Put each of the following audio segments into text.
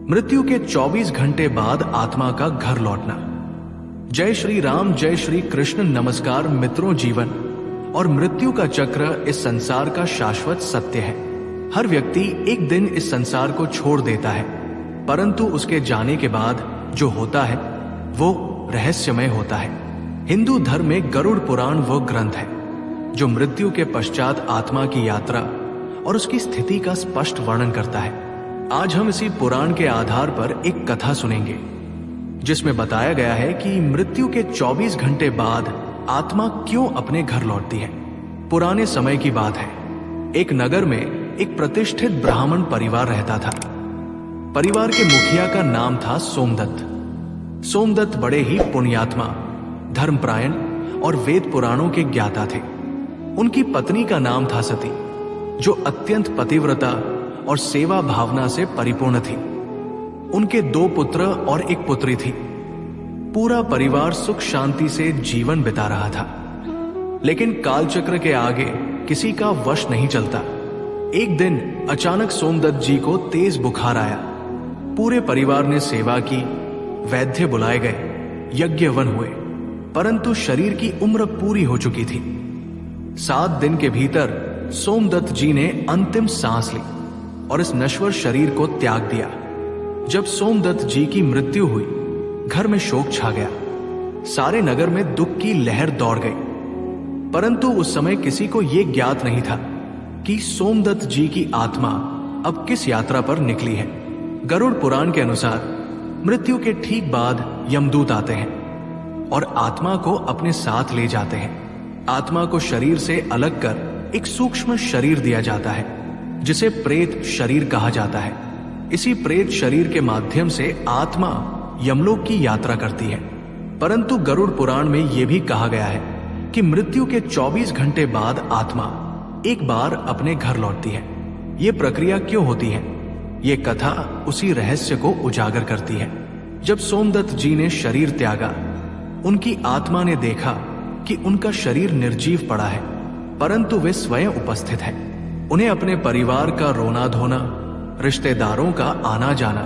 मृत्यु के 24 घंटे बाद आत्मा का घर लौटना। जय श्री राम, जय श्री कृष्ण। नमस्कार मित्रों, जीवन और मृत्यु का चक्र इस संसार का शाश्वत सत्य है। हर व्यक्ति एक दिन इस संसार को छोड़ देता है, परंतु उसके जाने के बाद जो होता है वो रहस्यमय होता है। हिंदू धर्म में गरुड़ पुराण वो ग्रंथ है जो मृत्यु के पश्चात आत्मा की यात्रा और उसकी स्थिति का स्पष्ट वर्णन करता है। आज हम इसी पुराण के आधार पर एक कथा सुनेंगे जिसमें बताया गया है कि मृत्यु के 24 घंटे बाद आत्मा क्यों अपने घर लौटती है। पुराने समय की बात है। एक नगर में एक प्रतिष्ठित ब्राह्मण परिवार रहता था। परिवार के मुखिया का नाम था सोमदत्त। सोमदत्त बड़े ही पुण्यात्मा, धर्मपरायण और वेद पुराणों के ज्ञाता थे। उनकी पत्नी का नाम था सती, जो अत्यंत पतिव्रता और सेवा भावना से परिपूर्ण थी। उनके 2 पुत्र और 1 पुत्री थी। पूरा परिवार सुख शांति से जीवन बिता रहा था, लेकिन कालचक्र के आगे किसी का वश नहीं चलता। एक दिन अचानक सोमदत्त जी को तेज बुखार आया। पूरे परिवार ने सेवा की, वैद्य बुलाए गए, यज्ञ वन हुए, परंतु शरीर की उम्र पूरी हो चुकी थी। 7 दिन के भीतर सोमदत्त जी ने अंतिम सांस ली और इस नश्वर शरीर को त्याग दिया। जब सोमदत्त जी की मृत्यु हुई, घर में शोक छा गया। सारे नगर में दुख की लहर दौड़ गई, परंतु उस समय किसी को यह ज्ञात नहीं था कि सोमदत्त जी की आत्मा अब किस यात्रा पर निकली है। गरुड़ पुराण के अनुसार मृत्यु के ठीक बाद यमदूत आते हैं और आत्मा को अपने साथ ले जाते हैं। आत्मा को शरीर से अलग कर एक सूक्ष्म शरीर दिया जाता है जिसे प्रेत शरीर कहा जाता है। इसी प्रेत शरीर के माध्यम से आत्मा यमलोक की यात्रा करती है। परंतु गरुड़ पुराण में यह भी कहा गया है कि मृत्यु के 24 घंटे बाद आत्मा एक बार अपने घर लौटती है। यह प्रक्रिया क्यों होती है, यह कथा उसी रहस्य को उजागर करती है। जब सोमदत्त जी ने शरीर त्यागा, उनकी आत्मा ने देखा कि उनका शरीर निर्जीव पड़ा है, परंतु वे स्वयं उपस्थित है। उन्हें अपने परिवार का रोना धोना, रिश्तेदारों का आना जाना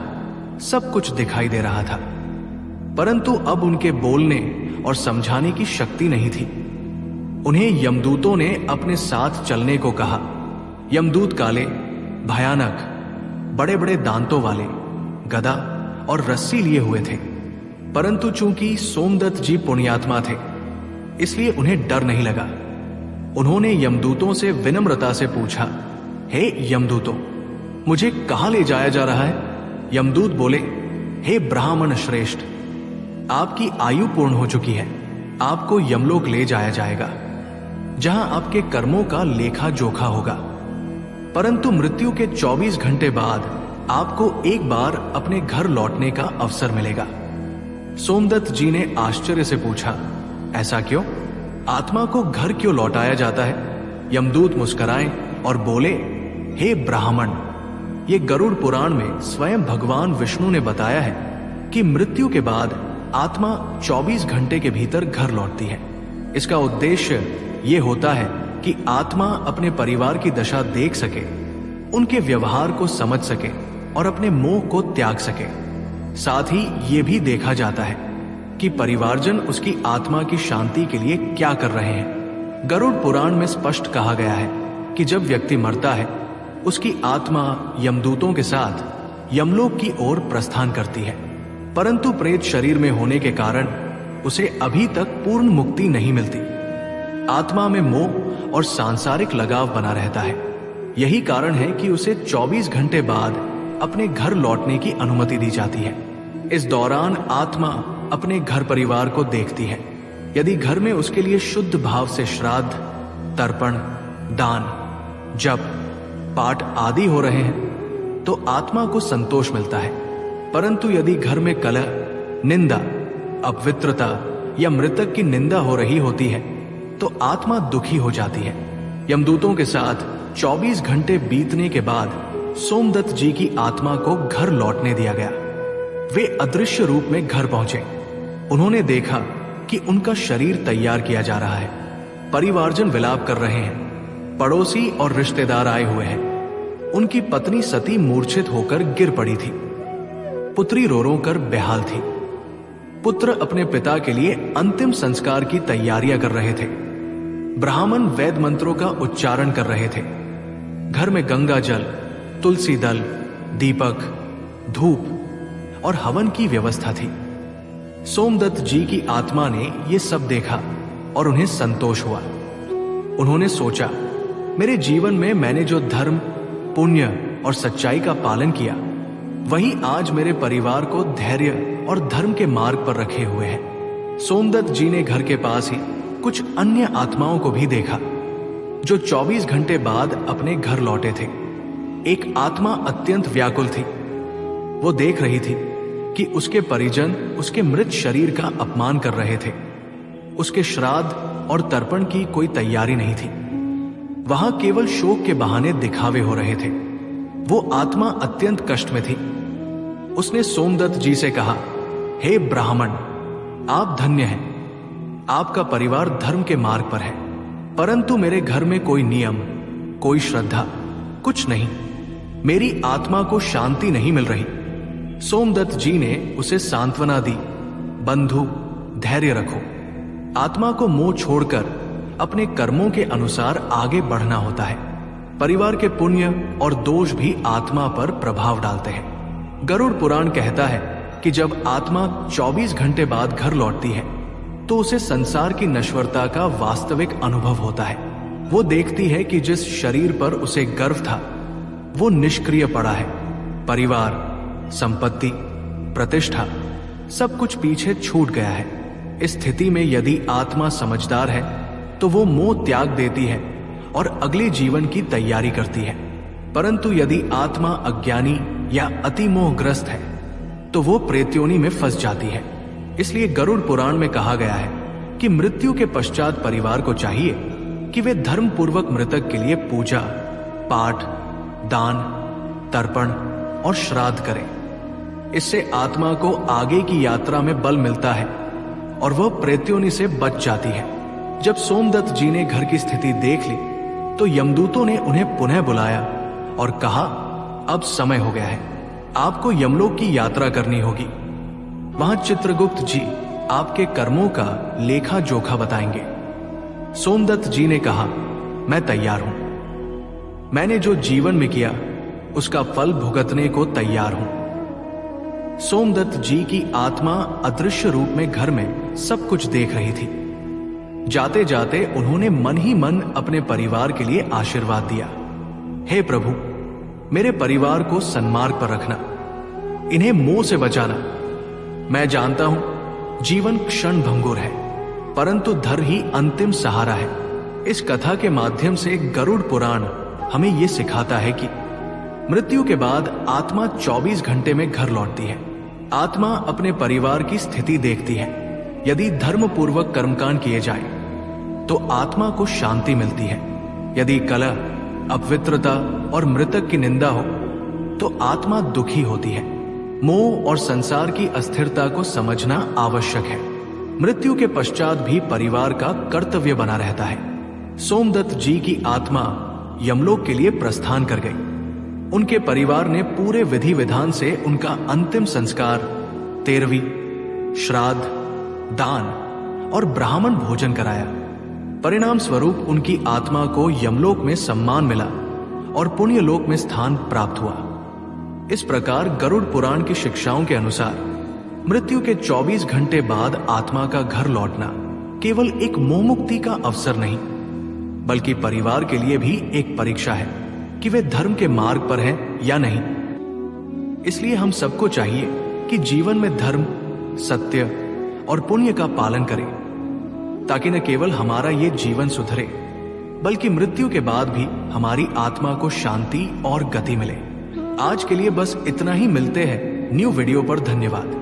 सब कुछ दिखाई दे रहा था, परंतु अब उनके बोलने और समझाने की शक्ति नहीं थी। उन्हें यमदूतों ने अपने साथ चलने को कहा। यमदूत काले, भयानक, बड़े बड़े दांतों वाले, गदा और रस्सी लिए हुए थे, परंतु चूंकि सोमदत्त जी पुण्यात्मा थे इसलिए उन्हें डर नहीं लगा। उन्होंने यमदूतों से विनम्रता से पूछा, हे यमदूतों, मुझे कहां ले जाया जा रहा है? यमदूत बोले, हे ब्राह्मण श्रेष्ठ, आपकी आयु पूर्ण हो चुकी है। आपको यमलोक ले जाया जाएगा, जहां आपके कर्मों का लेखा जोखा होगा। परंतु मृत्यु के 24 घंटे बाद आपको एक बार अपने घर लौटने का अवसर मिलेगा। सोमदत्त जी ने आश्चर्य से पूछा, ऐसा क्यों? आत्मा को घर क्यों लौटाया जाता है? यमदूत मुस्कुराए और बोले, हे ब्राह्मण, ये गरुड़ पुराण में स्वयं भगवान विष्णु ने बताया है कि मृत्यु के बाद आत्मा 24 घंटे के भीतर घर लौटती है। इसका उद्देश्य ये होता है कि आत्मा अपने परिवार की दशा देख सके, उनके व्यवहार को समझ सके और अपने मोह को त्याग सके। साथ ही ये भी देखा जाता है कि परिवारजन उसकी आत्मा की शांति के लिए क्या कर रहे हैं। गरुड़ पुराण में स्पष्ट कहा गया है कि जब व्यक्ति मरता है, उसकी आत्मा यमदूतों के साथ यमलोक की ओर प्रस्थान करती है, परंतु प्रेत शरीर में होने के कारण उसे अभी तक पूर्ण मुक्ति नहीं मिलती। आत्मा में मोह और सांसारिक लगाव बना रहता है। यही कारण है कि उसे 24 घंटे बाद अपने घर लौटने की अनुमति दी जाती है। इस दौरान आत्मा अपने घर परिवार को देखती है। यदि घर में उसके लिए शुद्ध भाव से श्राद्ध, तर्पण, दान, जप, पाठ आदि हो रहे हैं तो आत्मा को संतोष मिलता है। परंतु यदि घर में कलह, निंदा, अपवित्रता या मृतक की निंदा हो रही होती है तो आत्मा दुखी हो जाती है। यमदूतों के साथ 24 घंटे बीतने के बाद सोमदत्त जी की आत्मा को घर लौटने दिया गया। वे अदृश्य रूप में घर पहुंचे। उन्होंने देखा कि उनका शरीर तैयार किया जा रहा है। परिवारजन विलाप कर रहे हैं, पड़ोसी और रिश्तेदार आए हुए हैं। उनकी पत्नी सती मूर्छित होकर गिर पड़ी थी। पुत्री रो रो कर बेहाल थी। पुत्र अपने पिता के लिए अंतिम संस्कार की तैयारियां कर रहे थे। ब्राह्मण वेद मंत्रों का उच्चारण कर रहे थे। घर में गंगा जल, तुलसी दल, दीपक, धूप और हवन की व्यवस्था थी। सोमदत्त जी की आत्मा ने यह सब देखा और उन्हें संतोष हुआ। उन्होंने सोचा, मेरे जीवन में मैंने जो धर्म, पुण्य और सच्चाई का पालन किया, वही आज मेरे परिवार को धैर्य और धर्म के मार्ग पर रखे हुए है। सोमदत्त जी ने घर के पास ही कुछ अन्य आत्माओं को भी देखा जो 24 घंटे बाद अपने घर लौटे थे। एक आत्मा अत्यंत व्याकुल थी। वो देख रही थी कि उसके परिजन उसके मृत शरीर का अपमान कर रहे थे। उसके श्राद्ध और तर्पण की कोई तैयारी नहीं थी। वहां केवल शोक के बहाने दिखावे हो रहे थे। वो आत्मा अत्यंत कष्ट में थी। उसने सोमदत्त जी से कहा, हे ब्राह्मण, आप धन्य हैं। आपका परिवार धर्म के मार्ग पर है, परंतु मेरे घर में कोई नियम, कोई श्रद्धा, कुछ नहीं। मेरी आत्मा को शांति नहीं मिल रही। सोमदत्त जी ने उसे सांत्वना दी, बंधु, धैर्य रखो। आत्मा को मोह छोड़कर अपने कर्मों के अनुसार आगे बढ़ना होता है। परिवार के पुण्य और दोष भी आत्मा पर प्रभाव डालते हैं। गरुड़ पुराण कहता है कि जब आत्मा 24 घंटे बाद घर लौटती है तो उसे संसार की नश्वरता का वास्तविक अनुभव होता है। वो देखती है कि जिस शरीर पर उसे गर्व था वो निष्क्रिय पड़ा है। परिवार, संपत्ति, प्रतिष्ठा, सब कुछ पीछे छूट गया है। इस स्थिति में यदि आत्मा समझदार है तो वो मोह त्याग देती है और अगले जीवन की तैयारी करती है। परंतु यदि आत्मा अज्ञानी या अति मोहग्रस्त है तो वो प्रेत्योनि में फंस जाती है। इसलिए गरुड़ पुराण में कहा गया है कि मृत्यु के पश्चात परिवार को चाहिए कि वे धर्म पूर्वक मृतक के लिए पूजा, पाठ, दान, तर्पण और श्राद्ध करें। इससे आत्मा को आगे की यात्रा में बल मिलता है और वह प्रेत्योनि से बच जाती है। जब सोमदत्त जी ने घर की स्थिति देख ली तो यमदूतों ने उन्हें पुनः बुलाया और कहा, अब समय हो गया है, आपको यमलोक की यात्रा करनी होगी। वहां चित्रगुप्त जी आपके कर्मों का लेखा जोखा बताएंगे। सोमदत्त जी ने कहा, मैं तैयार हूं। मैंने जो जीवन में किया उसका फल भुगतने को तैयार हूं। सोमदत्त जी की आत्मा अदृश्य रूप में घर में सब कुछ देख रही थी। जाते जाते उन्होंने मन ही मन अपने परिवार के लिए आशीर्वाद दिया, हे प्रभु, मेरे परिवार को सन्मार्ग पर रखना, इन्हें मोह से बचाना। मैं जानता हूं जीवन क्षण भंगुर है, परंतु धर्म ही अंतिम सहारा है। इस कथा के माध्यम से गरुड़ पुराण हमें यह सिखाता है कि मृत्यु के बाद आत्मा 24 घंटे में घर लौटती है। आत्मा अपने परिवार की स्थिति देखती है। यदि धर्म पूर्वक कर्मकांड किए जाए तो आत्मा को शांति मिलती है। यदि कलह, अपवित्रता और मृतक की निंदा हो तो आत्मा दुखी होती है। मोह और संसार की अस्थिरता को समझना आवश्यक है। मृत्यु के पश्चात भी परिवार का कर्तव्य बना रहता है। सोमदत्त जी की आत्मा यमलोक के लिए प्रस्थान कर गई। उनके परिवार ने पूरे विधि विधान से उनका अंतिम संस्कार, तेरहवीं, श्राद्ध, दान और ब्राह्मण भोजन कराया। परिणाम स्वरूप उनकी आत्मा को यमलोक में सम्मान मिला और पुण्य लोक में स्थान प्राप्त हुआ। इस प्रकार गरुड़ पुराण की शिक्षाओं के अनुसार मृत्यु के 24 घंटे बाद आत्मा का घर लौटना केवल एक मोहमुक्ति का अवसर नहीं, बल्कि परिवार के लिए भी एक परीक्षा है कि वे धर्म के मार्ग पर हैं या नहीं। इसलिए हम सबको चाहिए कि जीवन में धर्म, सत्य और पुण्य का पालन करें, ताकि न केवल हमारा ये जीवन सुधरे, बल्कि मृत्यु के बाद भी हमारी आत्मा को शांति और गति मिले। आज के लिए बस इतना ही। मिलते हैं न्यू वीडियो पर। धन्यवाद।